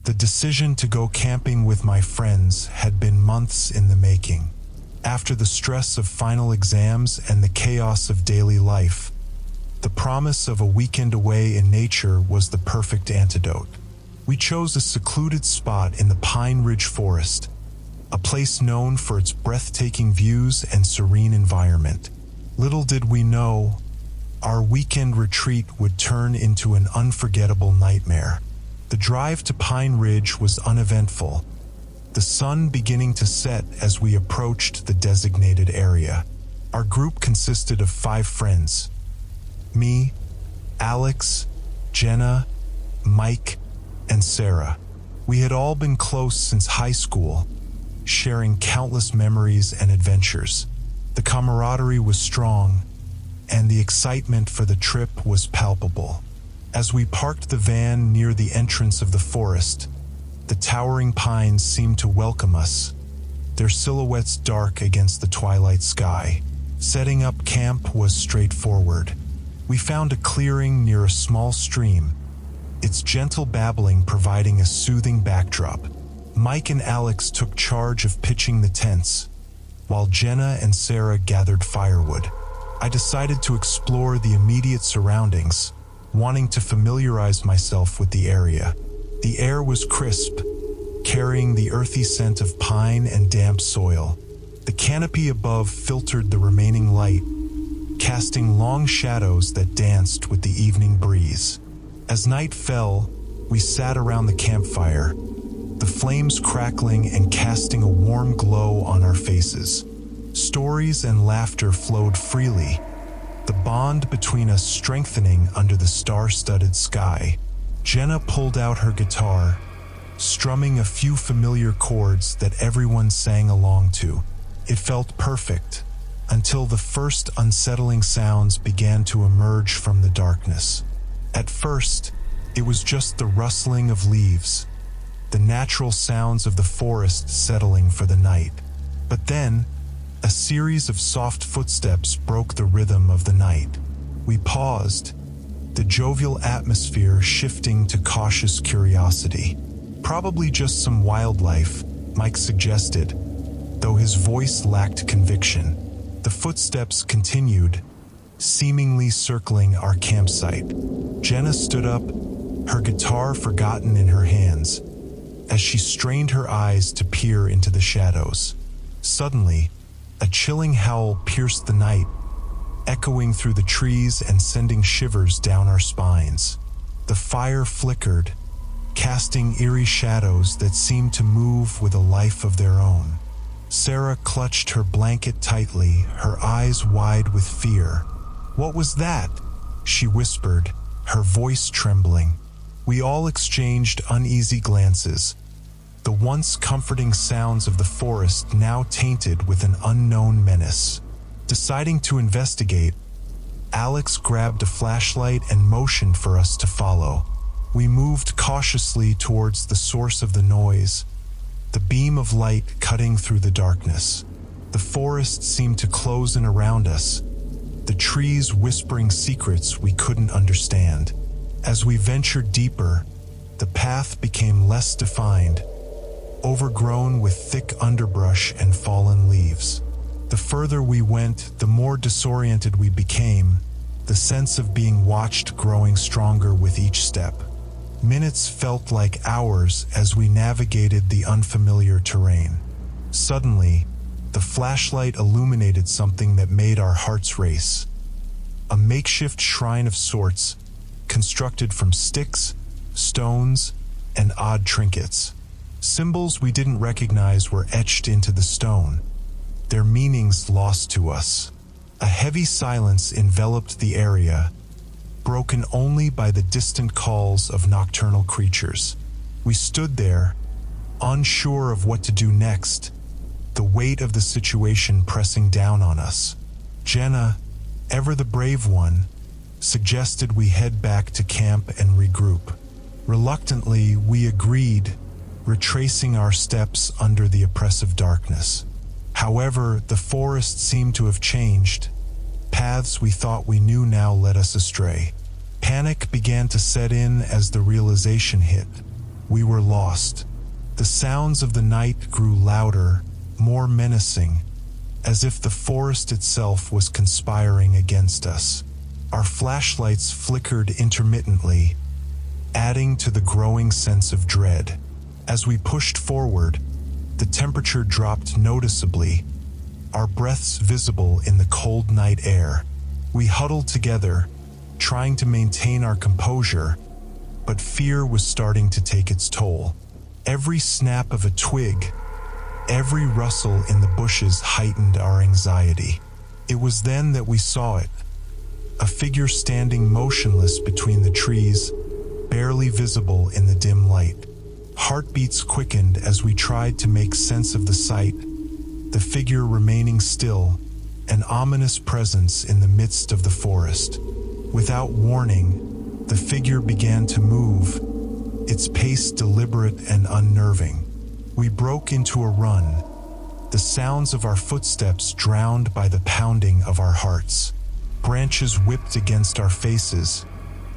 The decision to go camping with my friends had been months in the making. After the stress of final exams and the chaos of daily life, the promise of a weekend away in nature was the perfect antidote. We chose a secluded spot in the Pine Ridge Forest, a place known for its breathtaking views and serene environment. Little did we know, our weekend retreat would turn into an unforgettable nightmare. The drive to Pine Ridge was uneventful, the sun beginning to set as we approached the designated area. Our group consisted of 5 friends: me, Alex, Jenna, Mike, and Sarah. We had all been close since high school, sharing countless memories and adventures. The camaraderie was strong, and the excitement for the trip was palpable. As we parked the van near the entrance of the forest, the towering pines seemed to welcome us, their silhouettes dark against the twilight sky. Setting up camp was straightforward. We found a clearing near a small stream, its gentle babbling providing a soothing backdrop. Mike and Alex took charge of pitching the tents, while Jenna and Sarah gathered firewood. I decided to explore the immediate surroundings, wanting to familiarize myself with the area. The air was crisp, carrying the earthy scent of pine and damp soil. The canopy above filtered the remaining light, casting long shadows that danced with the evening breeze. As night fell, we sat around the campfire, the flames crackling and casting a warm glow on our faces. Stories and laughter flowed freely, the bond between us strengthening under the star-studded sky. Jenna pulled out her guitar, strumming a few familiar chords that everyone sang along to. It felt perfect, until the first unsettling sounds began to emerge from the darkness. At first, it was just the rustling of leaves, the natural sounds of the forest settling for the night. But then, a series of soft footsteps broke the rhythm of the night. We paused, the jovial atmosphere shifting to cautious curiosity. Probably just some wildlife, Mike suggested, though his voice lacked conviction. The footsteps continued, seemingly circling our campsite. Jenna stood up, her guitar forgotten in her hands, as she strained her eyes to peer into the shadows. Suddenly, a chilling howl pierced the night, echoing through the trees and sending shivers down our spines. The fire flickered, casting eerie shadows that seemed to move with a life of their own. Sarah clutched her blanket tightly, her eyes wide with fear. "What was that?" she whispered, her voice trembling. We all exchanged uneasy glances, the once comforting sounds of the forest now tainted with an unknown menace. Deciding to investigate, Alex grabbed a flashlight and motioned for us to follow. We moved cautiously towards the source of the noise, the beam of light cutting through the darkness. The forest seemed to close in around us, the trees whispering secrets we couldn't understand. As we ventured deeper, the path became less defined, overgrown with thick underbrush and fallen leaves. The further we went, the more disoriented we became, the sense of being watched growing stronger with each step. Minutes felt like hours as we navigated the unfamiliar terrain. Suddenly, the flashlight illuminated something that made our hearts race. A makeshift shrine of sorts, constructed from sticks, stones, and odd trinkets. Symbols we didn't recognize were etched into the stone, their meanings lost to us. A heavy silence enveloped the area, broken only by the distant calls of nocturnal creatures. We stood there, unsure of what to do next, the weight of the situation pressing down on us. Jenna, ever the brave one, suggested we head back to camp and regroup. Reluctantly, we agreed, retracing our steps under the oppressive darkness. However, the forest seemed to have changed. Paths we thought we knew now led us astray. Panic began to set in as the realization hit. we were lost. The sounds of the night grew louder, more menacing, as if the forest itself was conspiring against us. Our flashlights flickered intermittently, adding to the growing sense of dread. As we pushed forward, the temperature dropped noticeably, our breaths visible in the cold night air. We huddled together, trying to maintain our composure, but fear was starting to take its toll. Every snap of a twig, every rustle in the bushes heightened our anxiety. It was then that we saw it, a figure standing motionless between the trees, barely visible in the dim light. Heartbeats quickened as we tried to make sense of the sight, the figure remaining still, an ominous presence in the midst of the forest. Without warning, the figure began to move, its pace deliberate and unnerving. We broke into a run, the sounds of our footsteps drowned by the pounding of our hearts. Branches whipped against our faces,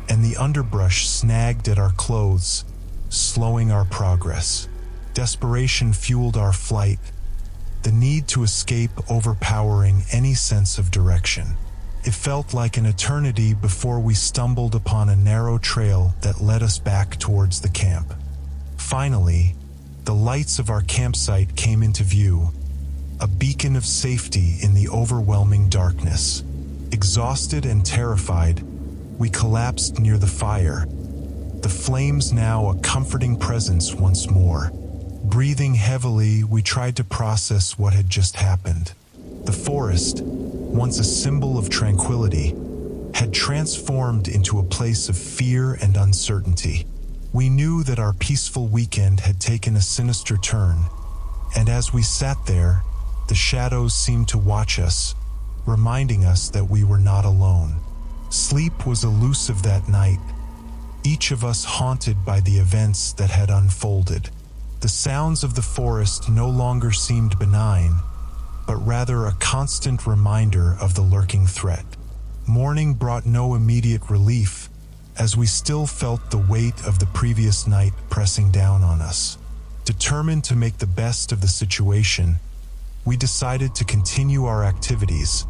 and the underbrush snagged at our clothes, slowing our progress. Desperation fueled our flight, the need to escape overpowering any sense of direction. It felt like an eternity before we stumbled upon a narrow trail that led us back towards the camp. Finally, the lights of our campsite came into view, a beacon of safety in the overwhelming darkness. Exhausted and terrified, we collapsed near the fire, the flames now a comforting presence once more. Breathing heavily, we tried to process what had just happened. The forest, once a symbol of tranquility, had transformed into a place of fear and uncertainty. We knew that our peaceful weekend had taken a sinister turn, and as we sat there, the shadows seemed to watch us, reminding us that we were not alone. Sleep was elusive that night, each of us haunted by the events that had unfolded. The sounds of the forest no longer seemed benign, but rather a constant reminder of the lurking threat. Morning brought no immediate relief, as we still felt the weight of the previous night pressing down on us. Determined to make the best of the situation, we decided to continue our activities,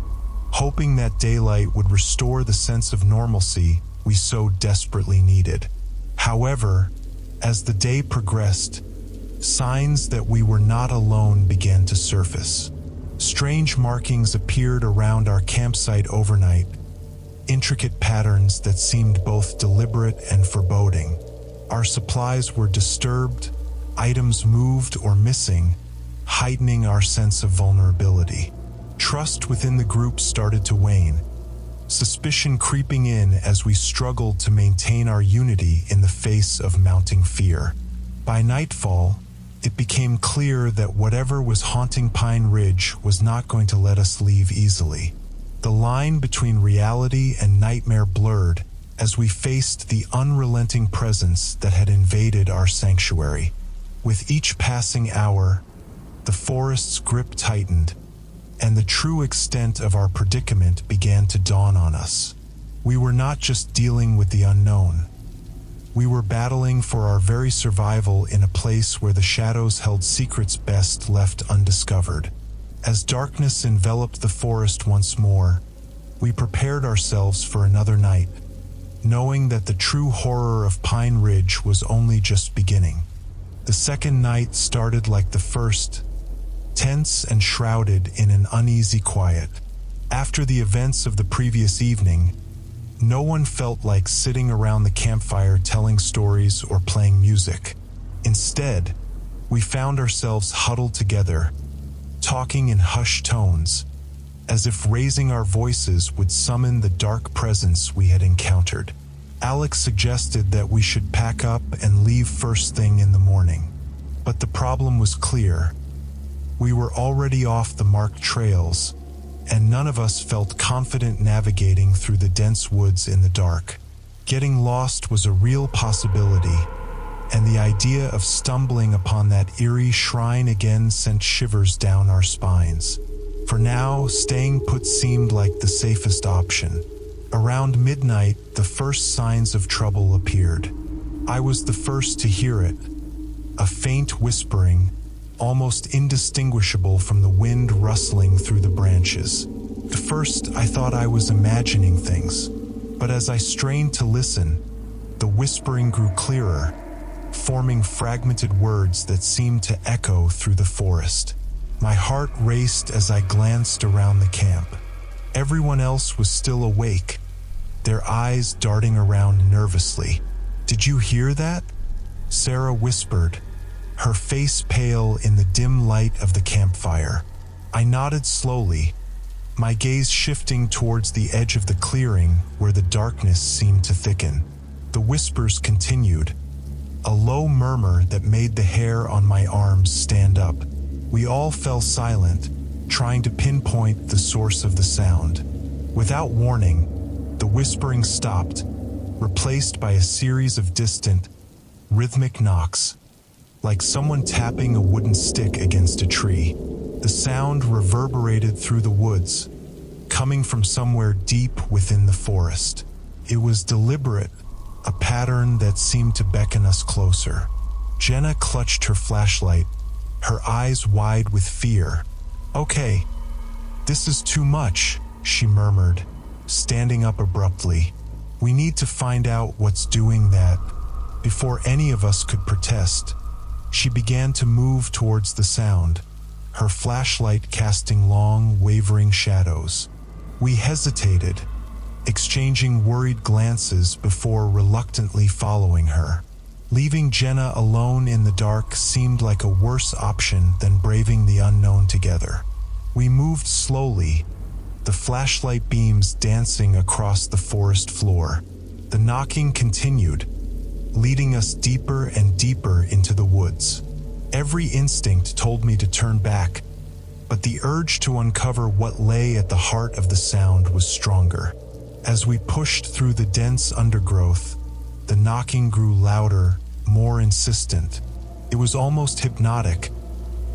hoping that daylight would restore the sense of normalcy we so desperately needed. However, as the day progressed, signs that we were not alone began to surface. Strange markings appeared around our campsite overnight, intricate patterns that seemed both deliberate and foreboding. Our supplies were disturbed, items moved or missing, heightening our sense of vulnerability. Trust within the group started to wane, suspicion creeping in as we struggled to maintain our unity in the face of mounting fear. By nightfall, it became clear that whatever was haunting Pine Ridge was not going to let us leave easily. The line between reality and nightmare blurred as we faced the unrelenting presence that had invaded our sanctuary. With each passing hour, the forest's grip tightened, and the true extent of our predicament began to dawn on us. We were not just dealing with the unknown. We were battling for our very survival in a place where the shadows held secrets best left undiscovered. As darkness enveloped the forest once more, we prepared ourselves for another night, knowing that the true horror of Pine Ridge was only just beginning. The second night started like the first, tense and shrouded in an uneasy quiet. After the events of the previous evening, no one felt like sitting around the campfire telling stories or playing music. Instead, we found ourselves huddled together, talking in hushed tones, as if raising our voices would summon the dark presence we had encountered. Alex suggested that we should pack up and leave first thing in the morning. But the problem was clear. We were already off the marked trails, and none of us felt confident navigating through the dense woods in the dark. Getting lost was a real possibility, and the idea of stumbling upon that eerie shrine again sent shivers down our spines. For now, staying put seemed like the safest option. Around midnight, the first signs of trouble appeared. I was the first to hear it, a faint whispering, almost indistinguishable from the wind rustling through the branches. At first, I thought I was imagining things, but as I strained to listen, the whispering grew clearer, forming fragmented words that seemed to echo through the forest. My heart raced as I glanced around the camp. Everyone else was still awake, their eyes darting around nervously. "Did you hear that?" Sarah whispered, her face pale in the dim light of the campfire. I nodded slowly, my gaze shifting towards the edge of the clearing where the darkness seemed to thicken. The whispers continued, a low murmur that made the hair on my arms stand up. We all fell silent, trying to pinpoint the source of the sound. Without warning, the whispering stopped, replaced by a series of distant, rhythmic knocks, like someone tapping a wooden stick against a tree. The sound reverberated through the woods, coming from somewhere deep within the forest. It was deliberate, a pattern that seemed to beckon us closer. Jenna clutched her flashlight, her eyes wide with fear. "Okay, this is too much," she murmured, standing up abruptly. "We need to find out what's doing that." Before any of us could protest, she began to move towards the sound, her flashlight casting long, wavering shadows. We hesitated, exchanging worried glances before reluctantly following her. Leaving Jenna alone in the dark seemed like a worse option than braving the unknown together. We moved slowly, the flashlight beams dancing across the forest floor. The knocking continued, leading us deeper and deeper into the woods. Every instinct told me to turn back, but the urge to uncover what lay at the heart of the sound was stronger. As we pushed through the dense undergrowth, the knocking grew louder, more insistent. It was almost hypnotic,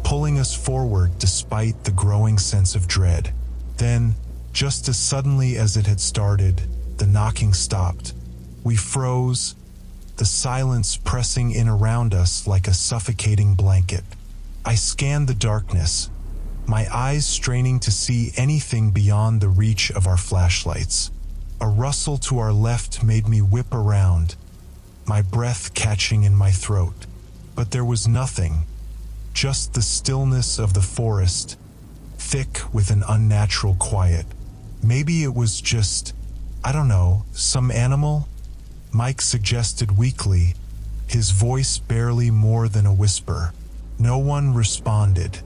pulling us forward despite the growing sense of dread. Then, just as suddenly as it had started, the knocking stopped. We froze, the silence pressing in around us like a suffocating blanket. I scanned the darkness, my eyes straining to see anything beyond the reach of our flashlights. A rustle to our left made me whip around, my breath catching in my throat. But there was nothing, just the stillness of the forest, thick with an unnatural quiet. Maybe it was just, I don't know, some animal? Mike suggested weakly, his voice barely more than a whisper. No one responded.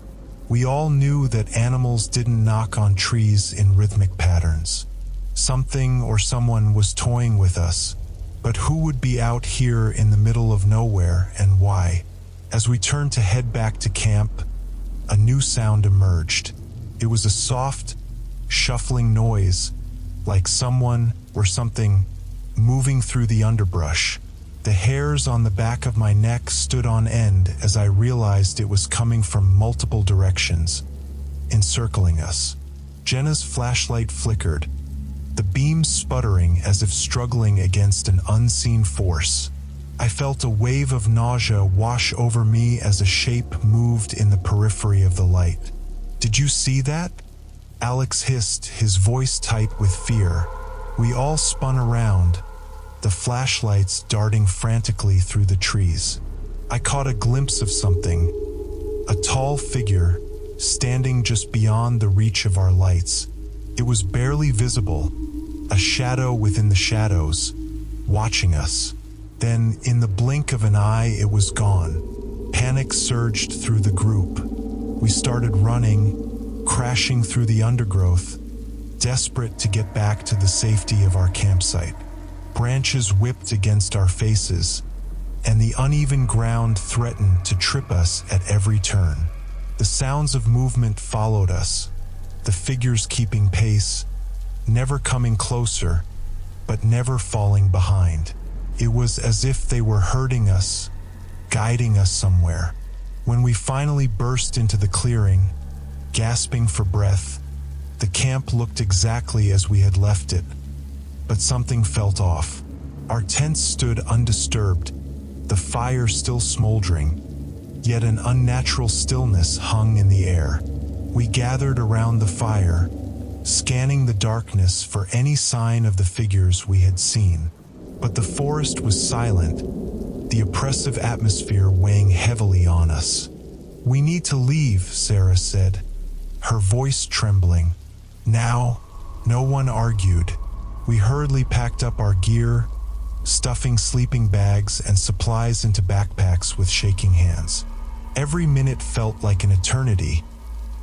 We all knew that animals didn't knock on trees in rhythmic patterns. Something or someone was toying with us, but who would be out here in the middle of nowhere and why? As we turned to head back to camp, a new sound emerged. It was a soft, shuffling noise, like someone or something moving through the underbrush. The hairs on the back of my neck stood on end as I realized it was coming from multiple directions, encircling us. Jenna's flashlight flickered, the beam sputtering as if struggling against an unseen force. I felt a wave of nausea wash over me as a shape moved in the periphery of the light. "Did you see that?" Alex hissed, his voice tight with fear. We all spun around, the flashlights darting frantically through the trees. I caught a glimpse of something, a tall figure, standing just beyond the reach of our lights. It was barely visible, a shadow within the shadows, watching us. Then, in the blink of an eye, it was gone. Panic surged through the group. We started running, crashing through the undergrowth, desperate to get back to the safety of our campsite. Branches whipped against our faces, and the uneven ground threatened to trip us at every turn. The sounds of movement followed us, the figures keeping pace, never coming closer, but never falling behind. It was as if they were herding us, guiding us somewhere. When we finally burst into the clearing, gasping for breath, the camp looked exactly as we had left it. But something felt off. Our tents stood undisturbed, the fire still smoldering, yet an unnatural stillness hung in the air. We gathered around the fire, scanning the darkness for any sign of the figures we had seen. But the forest was silent, the oppressive atmosphere weighing heavily on us. "We need to leave," Sarah said, her voice trembling. Now, no one argued. We hurriedly packed up our gear, stuffing sleeping bags and supplies into backpacks with shaking hands. Every minute felt like an eternity,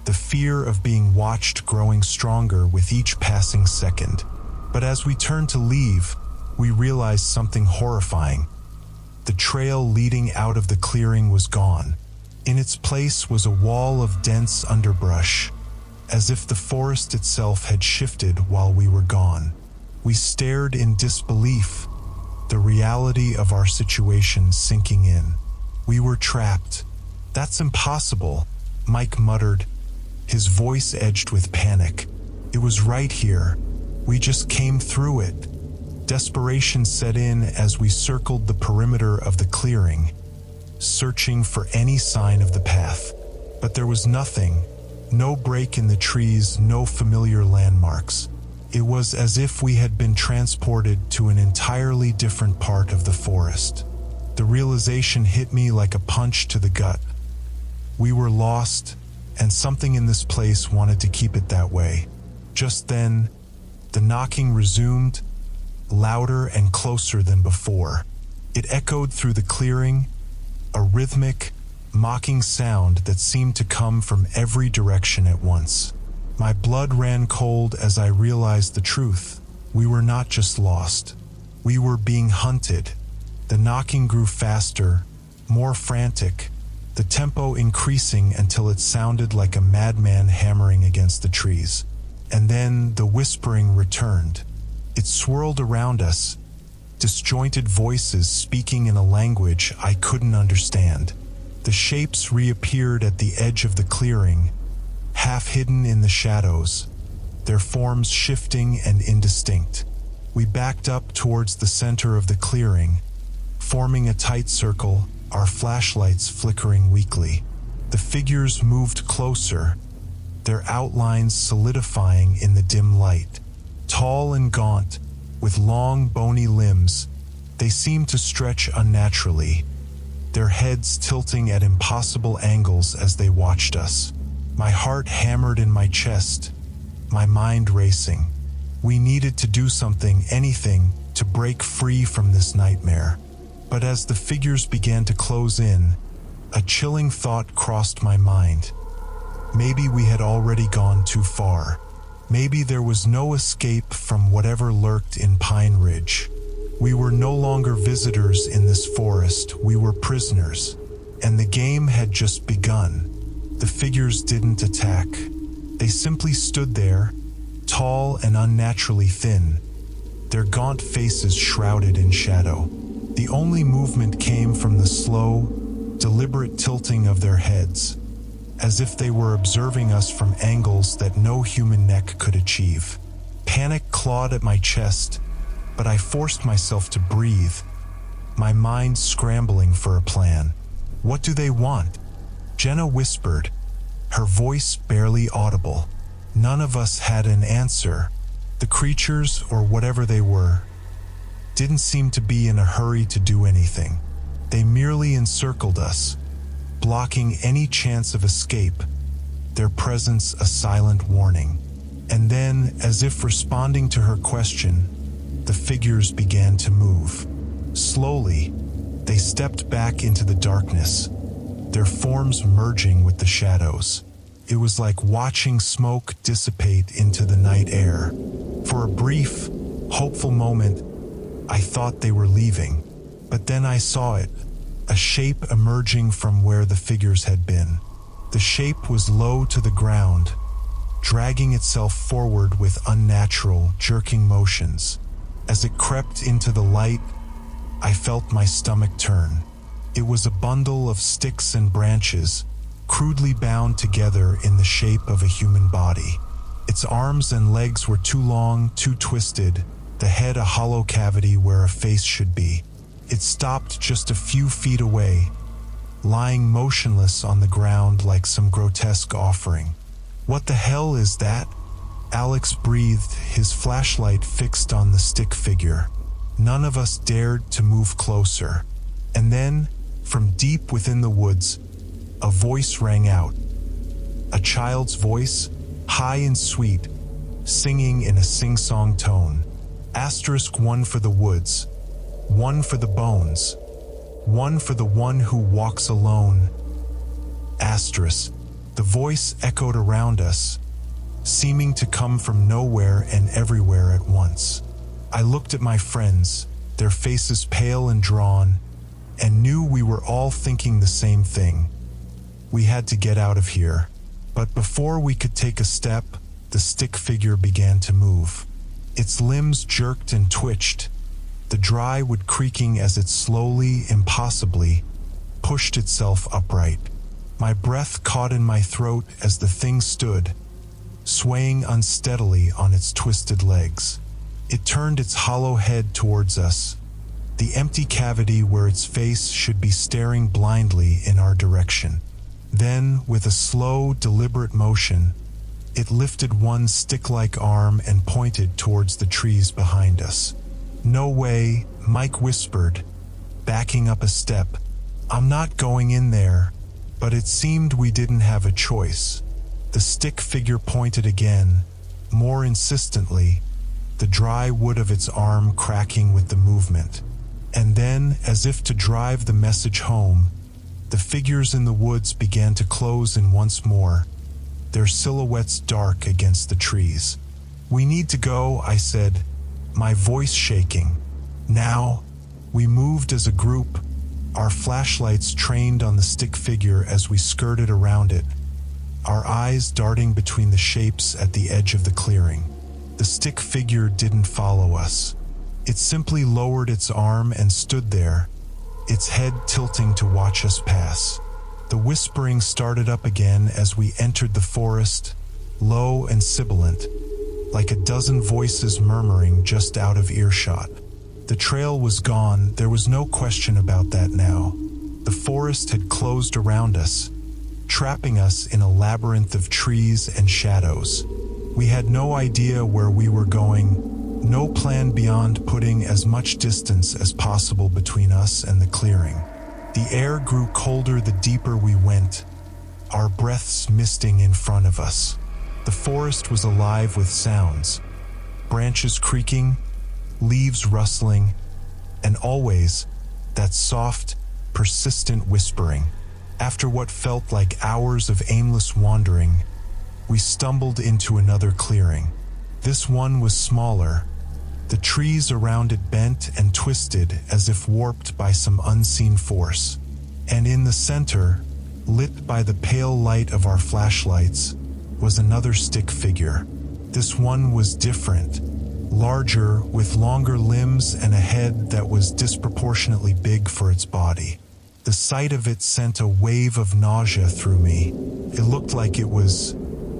the fear of being watched growing stronger with each passing second. But as we turned to leave, we realized something horrifying. The trail leading out of the clearing was gone. In its place was a wall of dense underbrush, as if the forest itself had shifted while we were gone. We stared in disbelief, the reality of our situation sinking in. We were trapped. "That's impossible," Mike muttered, his voice edged with panic. "It was right here. We just came through it." Desperation set in as we circled the perimeter of the clearing, searching for any sign of the path. But there was nothing, no break in the trees, no familiar landmarks. It was as if we had been transported to an entirely different part of the forest. The realization hit me like a punch to the gut. We were lost, and something in this place wanted to keep it that way. Just then, the knocking resumed, louder and closer than before. It echoed through the clearing, a rhythmic, mocking sound that seemed to come from every direction at once. My blood ran cold as I realized the truth. We were not just lost. We were being hunted. The knocking grew faster, more frantic, the tempo increasing until it sounded like a madman hammering against the trees. And then the whispering returned. It swirled around us, disjointed voices speaking in a language I couldn't understand. The shapes reappeared at the edge of the clearing, half hidden in the shadows, their forms shifting and indistinct. We backed up towards the center of the clearing, forming a tight circle, our flashlights flickering weakly. The figures moved closer, their outlines solidifying in the dim light. Tall and gaunt, with long bony limbs, they seemed to stretch unnaturally, their heads tilting at impossible angles as they watched us. My heart hammered in my chest, my mind racing. We needed to do something, anything, to break free from this nightmare. But as the figures began to close in, a chilling thought crossed my mind. Maybe we had already gone too far. Maybe there was no escape from whatever lurked in Pine Ridge. We were no longer visitors in this forest, we were prisoners. And the game had just begun. The figures didn't attack. They simply stood there, tall and unnaturally thin, their gaunt faces shrouded in shadow. The only movement came from the slow, deliberate tilting of their heads, as if they were observing us from angles that no human neck could achieve. Panic clawed at my chest, but I forced myself to breathe, my mind scrambling for a plan. "What do they want?" Jenna whispered, her voice barely audible. None of us had an answer. The creatures, or whatever they were, didn't seem to be in a hurry to do anything. They merely encircled us, blocking any chance of escape, their presence a silent warning. And then, as if responding to her question, the figures began to move. Slowly, they stepped back into the darkness, their forms merging with the shadows. It was like watching smoke dissipate into the night air. For a brief, hopeful moment, I thought they were leaving. But then I saw it, a shape emerging from where the figures had been. The shape was low to the ground, dragging itself forward with unnatural, jerking motions. As it crept into the light, I felt my stomach turn. It was a bundle of sticks and branches, crudely bound together in the shape of a human body. Its arms and legs were too long, too twisted, the head a hollow cavity where a face should be. It stopped just a few feet away, lying motionless on the ground like some grotesque offering. "What the hell is that?" Alex breathed, his flashlight fixed on the stick figure. None of us dared to move closer. And then, from deep within the woods, a voice rang out. A child's voice, high and sweet, singing in a sing-song tone. *1 for the woods, 1 for the bones, 1 for the one who walks alone. The voice echoed around us, seeming to come from nowhere and everywhere at once. I looked at my friends, their faces pale and drawn, and knew we were all thinking the same thing. We had to get out of here. But before we could take a step, the stick figure began to move. Its limbs jerked and twitched, the dry wood creaking as it slowly, impossibly, pushed itself upright. My breath caught in my throat as the thing stood, swaying unsteadily on its twisted legs. It turned its hollow head towards us, the empty cavity where its face should be staring blindly in our direction. Then, with a slow, deliberate motion, it lifted one stick-like arm and pointed towards the trees behind us. "No way," Mike whispered, backing up a step. "I'm not going in there." But it seemed we didn't have a choice. The stick figure pointed again, more insistently, the dry wood of its arm cracking with the movement. And then, as if to drive the message home, the figures in the woods began to close in once more, their silhouettes dark against the trees. "We need to go," I said, my voice shaking. "Now." We moved as a group, our flashlights trained on the stick figure as we skirted around it, our eyes darting between the shapes at the edge of the clearing. The stick figure didn't follow us. It simply lowered its arm and stood there, its head tilting to watch us pass. The whispering started up again as we entered the forest, low and sibilant, like a dozen voices murmuring just out of earshot. The trail was gone, there was no question about that now. The forest had closed around us, trapping us in a labyrinth of trees and shadows. We had no idea where we were going, no plan beyond putting as much distance as possible between us and the clearing. The air grew colder the deeper we went, our breaths misting in front of us. The forest was alive with sounds, branches creaking, leaves rustling, and always that soft, persistent whispering. After what felt like hours of aimless wandering, we stumbled into another clearing. This one was smaller, the trees around it bent and twisted as if warped by some unseen force. And in the center, lit by the pale light of our flashlights, was another stick figure. This one was different, larger, with longer limbs and a head that was disproportionately big for its body. The sight of it sent a wave of nausea through me. It looked like it was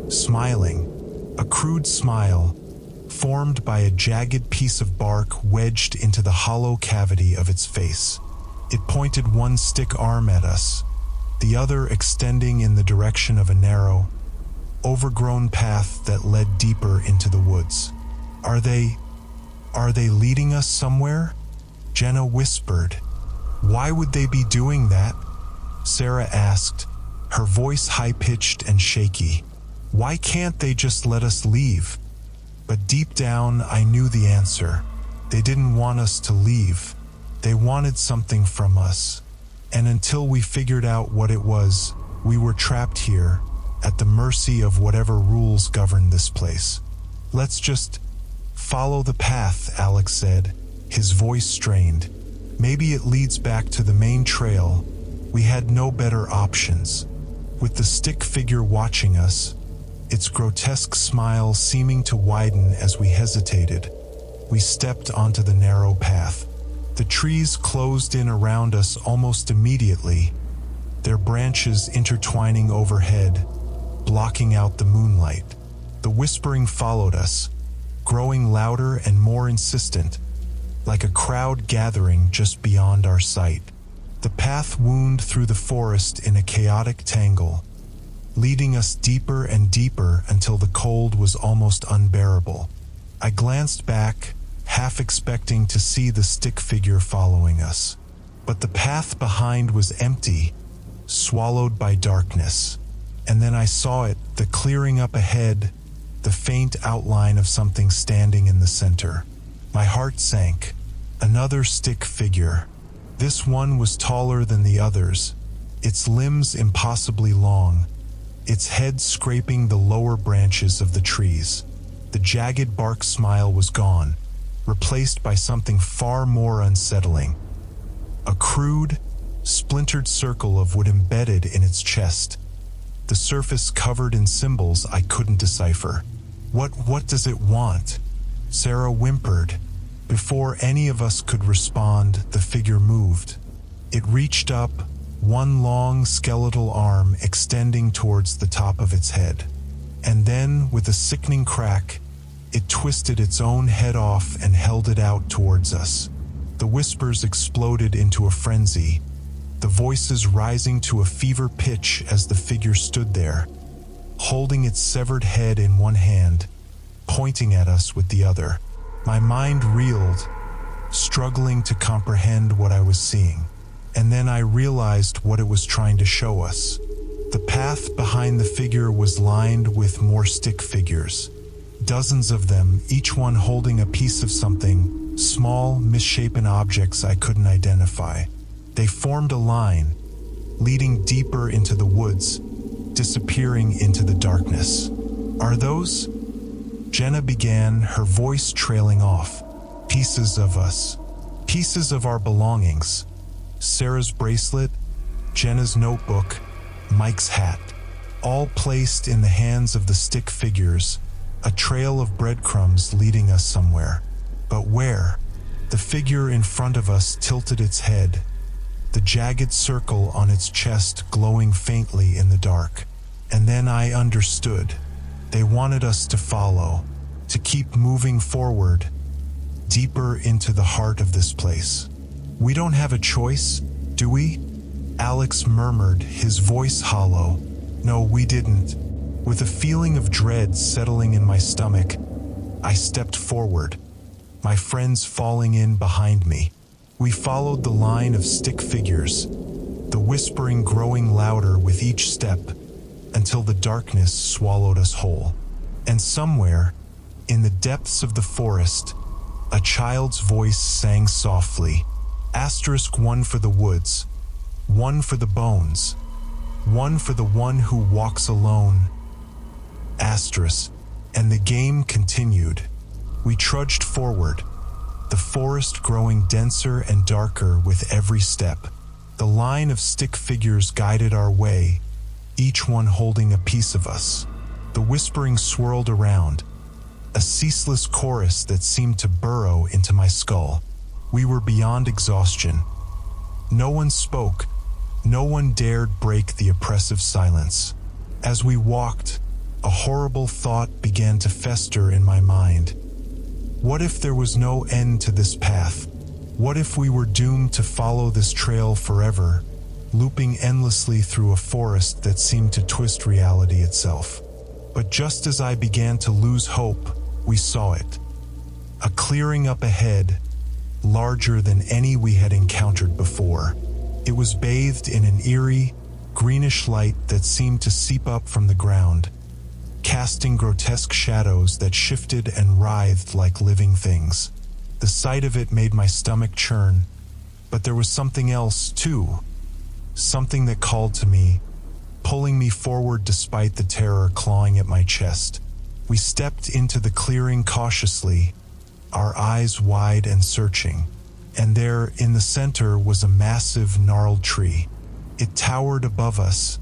smiling, a crude smile, formed by a jagged piece of bark wedged into the hollow cavity of its face. It pointed one stick arm at us, the other extending in the direction of a narrow, overgrown path that led deeper into the woods. Are they leading us somewhere?" Jenna whispered. "Why would they be doing that?" Sarah asked, her voice high-pitched and shaky. "Why can't they just let us leave?" But deep down, I knew the answer. They didn't want us to leave. They wanted something from us. And until we figured out what it was, we were trapped here, at the mercy of whatever rules govern this place. "Let's just follow the path," Alex said, his voice strained. "Maybe it leads back to the main trail." We had no better options. With the stick figure watching us, its grotesque smile seeming to widen as we hesitated, we stepped onto the narrow path. The trees closed in around us almost immediately, their branches intertwining overhead, blocking out the moonlight. The whispering followed us, growing louder and more insistent, like a crowd gathering just beyond our sight. The path wound through the forest in a chaotic tangle, leading us deeper and deeper until the cold was almost unbearable. I glanced back, half expecting to see the stick figure following us. But the path behind was empty, swallowed by darkness. And then I saw it, the clearing up ahead, the faint outline of something standing in the center. My heart sank. Another stick figure. This one was taller than the others, its limbs impossibly long, its head scraping the lower branches of the trees. The jagged bark smile was gone, replaced by something far more unsettling. A crude, splintered circle of wood embedded in its chest, the surface covered in symbols I couldn't decipher. What does it want? Sarah whimpered. Before any of us could respond, the figure moved. It reached up, one long skeletal arm extending towards the top of its head. And then, with a sickening crack, it twisted its own head off and held it out towards us. The whispers exploded into a frenzy, the voices rising to a fever pitch as the figure stood there, holding its severed head in one hand, pointing at us with the other. My mind reeled, struggling to comprehend what I was seeing. And then I realized what it was trying to show us. The path behind the figure was lined with more stick figures. Dozens of them, each one holding a piece of something, small, misshapen objects I couldn't identify. They formed a line, leading deeper into the woods, disappearing into the darkness. Are those? Jenna began, her voice trailing off. Pieces of us. Pieces of our belongings. Sarah's bracelet, Jenna's notebook, Mike's hat. All placed in the hands of the stick figures, a trail of breadcrumbs leading us somewhere. But where? The figure in front of us tilted its head, the jagged circle on its chest glowing faintly in the dark. And then I understood. They wanted us to follow, to keep moving forward, deeper into the heart of this place. We don't have a choice, do we? Alex murmured, his voice hollow. No, we didn't. With a feeling of dread settling in my stomach, I stepped forward, my friends falling in behind me. We followed the line of stick figures, the whispering growing louder with each step, until the darkness swallowed us whole. And somewhere, in the depths of the forest, a child's voice sang softly, *1 for the woods, 1 for the bones, 1 for the one who walks alone. And the game continued. We trudged forward, the forest growing denser and darker with every step. The line of stick figures guided our way, each one holding a piece of us. The whispering swirled around, a ceaseless chorus that seemed to burrow into my skull. We were beyond exhaustion. No one spoke. No one dared break the oppressive silence. As we walked, a horrible thought began to fester in my mind. What if there was no end to this path? What if we were doomed to follow this trail forever, looping endlessly through a forest that seemed to twist reality itself? But just as I began to lose hope, we saw it. A clearing up ahead, larger than any we had encountered before. It was bathed in an eerie, greenish light that seemed to seep up from the ground, casting grotesque shadows that shifted and writhed like living things. The sight of it made my stomach churn, but there was something else, too. Something that called to me, pulling me forward despite the terror clawing at my chest. We stepped into the clearing cautiously, our eyes wide and searching. And there, in the center, was a massive, gnarled tree. It towered above us,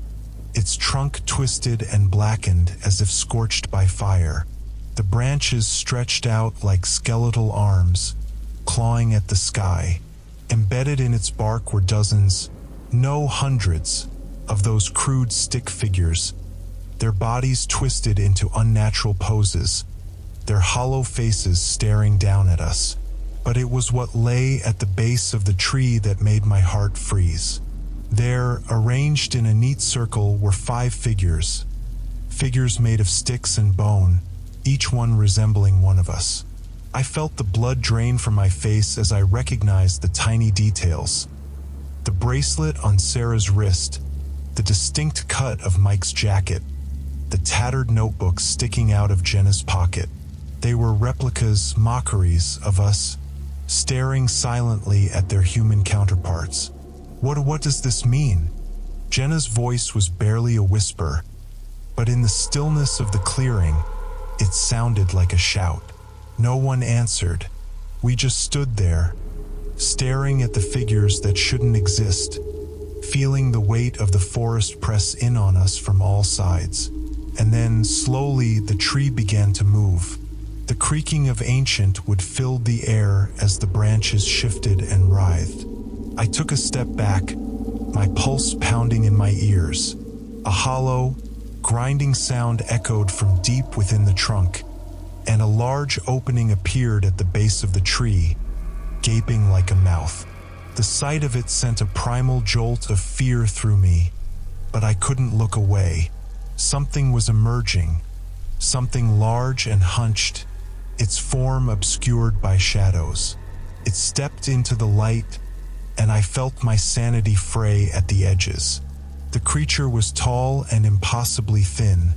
its trunk twisted and blackened as if scorched by fire. The branches stretched out like skeletal arms, clawing at the sky. Embedded in its bark were dozens, no hundreds, of those crude stick figures, their bodies twisted into unnatural poses, their hollow faces staring down at us. but it was what lay at the base of the tree that made my heart freeze. There, arranged in a neat circle, were 5 figures. Figures made of sticks and bone, each one resembling one of us. I felt the blood drain from my face as I recognized the tiny details. The bracelet on Sarah's wrist, the distinct cut of Mike's jacket, the tattered notebook sticking out of Jenna's pocket. They were replicas, mockeries of us, staring silently at their human counterparts. What does this mean? Jenna's voice was barely a whisper, but in the stillness of the clearing, it sounded like a shout. No one answered. We just stood there, staring at the figures that shouldn't exist, feeling the weight of the forest press in on us from all sides. And then, slowly, the tree began to move. The creaking of ancient wood filled the air as the branches shifted and writhed. I took a step back, my pulse pounding in my ears. A hollow, grinding sound echoed from deep within the trunk, and a large opening appeared at the base of the tree, gaping like a mouth. The sight of it sent a primal jolt of fear through me, but I couldn't look away. Something was emerging, something large and hunched, its form obscured by shadows. It stepped into the light, and I felt my sanity fray at the edges. The creature was tall and impossibly thin,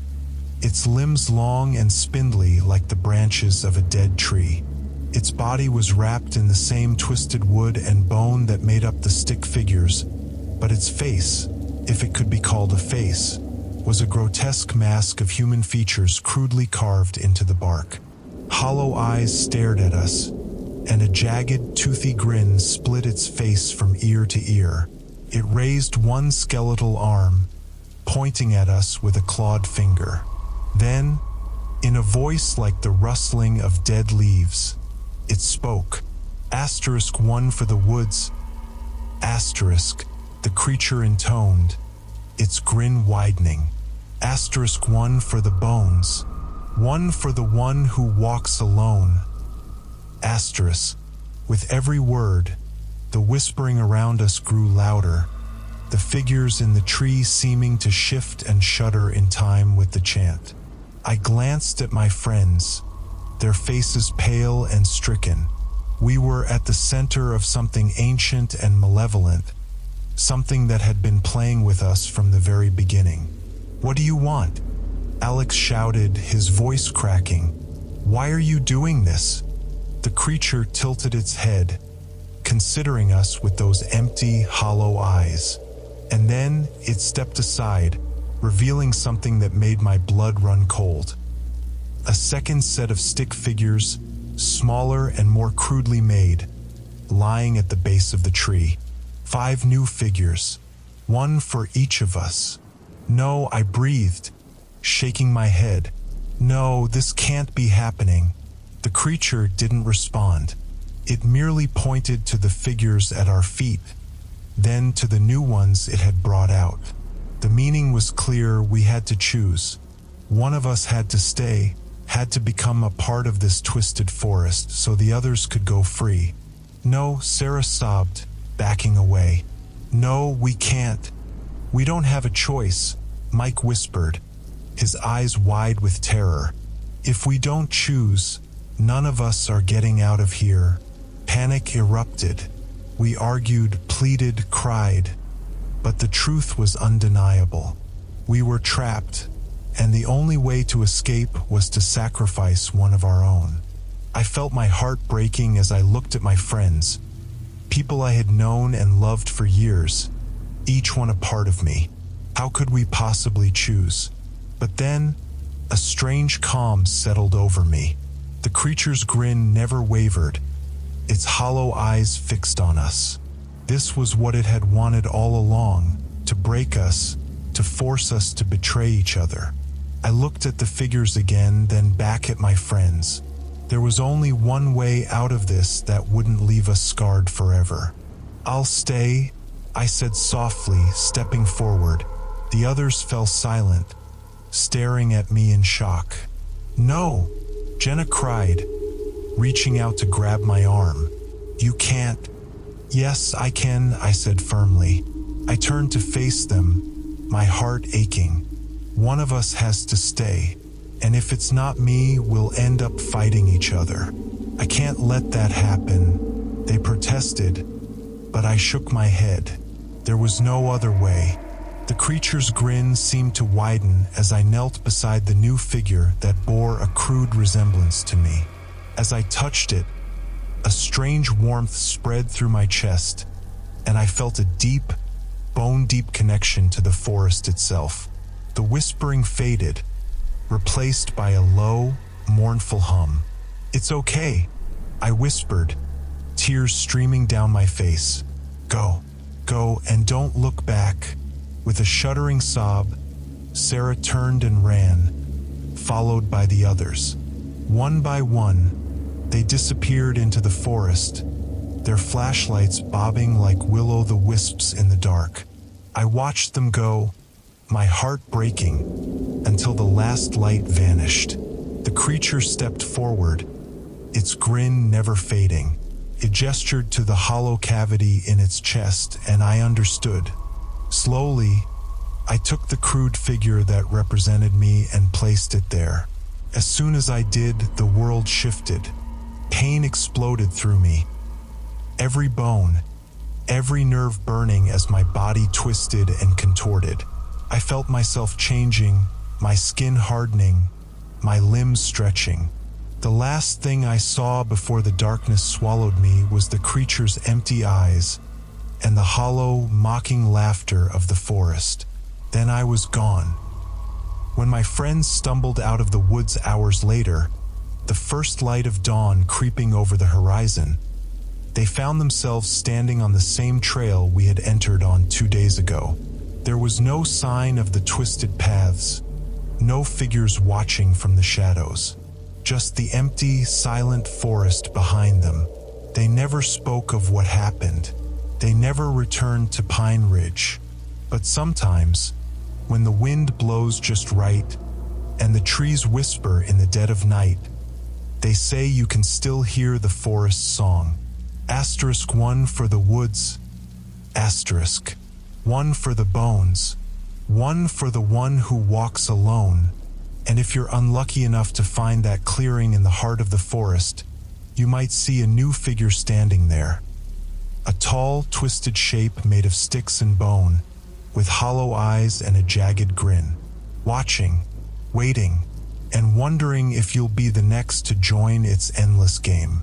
its limbs long and spindly like the branches of a dead tree. Its body was wrapped in the same twisted wood and bone that made up the stick figures, but its face, if it could be called a face, was a grotesque mask of human features crudely carved into the bark. Hollow eyes stared at us, and a jagged, toothy grin split its face from ear to ear. It raised one skeletal arm, pointing at us with a clawed finger. Then, in a voice like the rustling of dead leaves, it spoke. *1 for the woods. *, the creature intoned, its grin widening. *1 for the bones. 1 for the one who walks alone. With every word, the whispering around us grew louder, the figures in the tree seeming to shift and shudder in time with the chant. I glanced at my friends, their faces pale and stricken. We were at the center of something ancient and malevolent, something that had been playing with us from the very beginning. "What do you want?" Alex shouted, his voice cracking. "Why are you doing this?" The creature tilted its head, considering us with those empty, hollow eyes. And then it stepped aside, revealing something that made my blood run cold. A second set of stick figures, smaller and more crudely made, lying at the base of the tree. 5 new figures, 1 for each of us. "No," I breathed, shaking my head. "No, this can't be happening." The creature didn't respond. It merely pointed to the figures at our feet, then to the new ones it had brought out. The meaning was clear. We had to choose. One of us had to stay, had to become a part of this twisted forest so the others could go free. "No," Sarah sobbed, backing away. "No, we can't. We don't have a choice," Mike whispered, his eyes wide with terror. "If we don't choose, none of us are getting out of here." Panic erupted. We argued, pleaded, cried. But the truth was undeniable. We were trapped, and the only way to escape was to sacrifice one of our own. I felt my heart breaking as I looked at my friends, people I had known and loved for years, each one a part of me. How could we possibly choose? But then, a strange calm settled over me. The creature's grin never wavered, its hollow eyes fixed on us. This was what it had wanted all along, to break us, to force us to betray each other. I looked at the figures again, then back at my friends. There was only one way out of this that wouldn't leave us scarred forever. "I'll stay," I said softly, stepping forward. The others fell silent, staring at me in shock. "No!" Jenna cried, reaching out to grab my arm. You can't." "Yes, I can," I said firmly. I turned to face them, my heart aching. "One of us has to stay, and if it's not me, we'll end up fighting each other. I can't let that happen," they protested, but I shook my head. There was no other way. The creature's grin seemed to widen as I knelt beside the new figure that bore a crude resemblance to me. As I touched it, a strange warmth spread through my chest, and I felt a deep, bone-deep connection to the forest itself. The whispering faded, replaced by a low, mournful hum. "It's okay," I whispered, tears streaming down my face. Go, and don't look back." With a shuddering sob, Sarah turned and ran, followed by the others. One by one, they disappeared into the forest, their flashlights bobbing like will-o'-the-wisps in the dark. I watched them go, my heart breaking, until the last light vanished. The creature stepped forward, its grin never fading. It gestured to the hollow cavity in its chest, and I understood. Slowly, I took the crude figure that represented me and placed it there. As soon as I did, the world shifted. Pain exploded through me. Every bone, every nerve burning as my body twisted and contorted. I felt myself changing, my skin hardening, my limbs stretching. The last thing I saw before the darkness swallowed me was the creature's empty eyes and the hollow, mocking laughter of the forest. Then I was gone. When my friends stumbled out of the woods hours later, the first light of dawn creeping over the horizon, they found themselves standing on the same trail we had entered on 2 days ago. There was no sign of the twisted paths, no figures watching from the shadows, just the empty, silent forest behind them. They never spoke of what happened. They never returned to Pine Ridge. But sometimes, when the wind blows just right, and the trees whisper in the dead of night, they say you can still hear the forest song. *1 for the woods, *1 for the bones, 1 for the one who walks alone. And if you're unlucky enough to find that clearing in the heart of the forest, you might see a new figure standing there. A tall, twisted shape made of sticks and bone, with hollow eyes and a jagged grin, watching, waiting, and wondering if you'll be the next to join its endless game.